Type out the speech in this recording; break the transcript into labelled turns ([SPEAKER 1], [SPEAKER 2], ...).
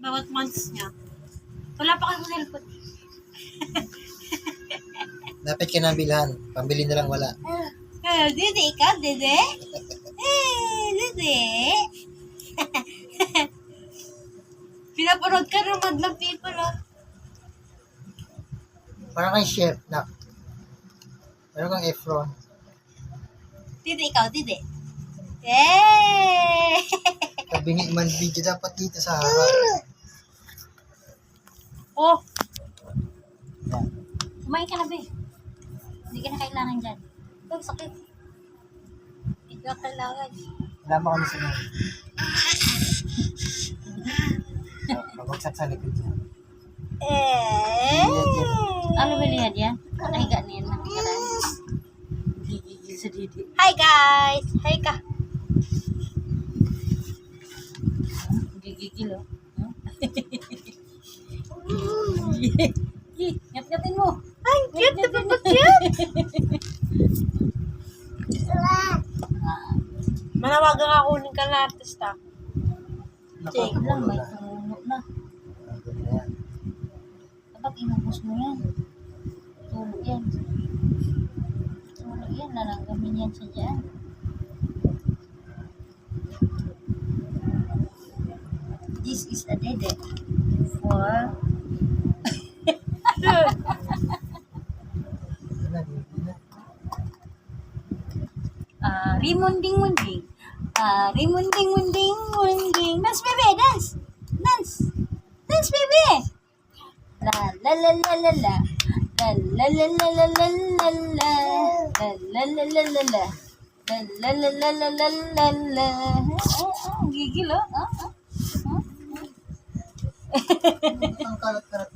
[SPEAKER 1] Bawat months niya. Wala pa kayong cellphone.
[SPEAKER 2] Dapat ka na bilhan. Pambili na lang wala.
[SPEAKER 1] Dede, ikaw, dede? Dede? Pinapanood ka ng madlang people, oh.
[SPEAKER 2] Parang kang chef, nak. Meron kang Efron.
[SPEAKER 1] Dede, ikaw, dede? Yay!
[SPEAKER 2] Kabingi man video dapat dito sa harap.
[SPEAKER 1] Oh,
[SPEAKER 2] Yan.
[SPEAKER 1] kumain ka na, be. Hindi ka na kailangan dyan. Ito, sakit. Hindi ka kailangan.
[SPEAKER 2] Wala mo kami sa mga. Pabagsak sa likod niya.
[SPEAKER 1] Ano ba lihat yan? Nahiga niya na. Gigigil sa didi. Hi guys! Hi ka! Gigigil oh. Ngap-ngapin mo. Ay, cute! Napapag-cute! Manawagan ako ng ka na artista. Jake lang, may tumulo na. Dapat inubos mo yan. Tulo yan. Tulo yan. Lalanggamin yan sa dyan. This is a dede for rimunding-munding. Rimunding-munding-munding. Dance, baby! Dance! Dance! Dance, baby! La la la la la la. La la la la la la la la. La la la la la la. La la la la la la la. Gigil oh.
[SPEAKER 2] Ang kalat-kalat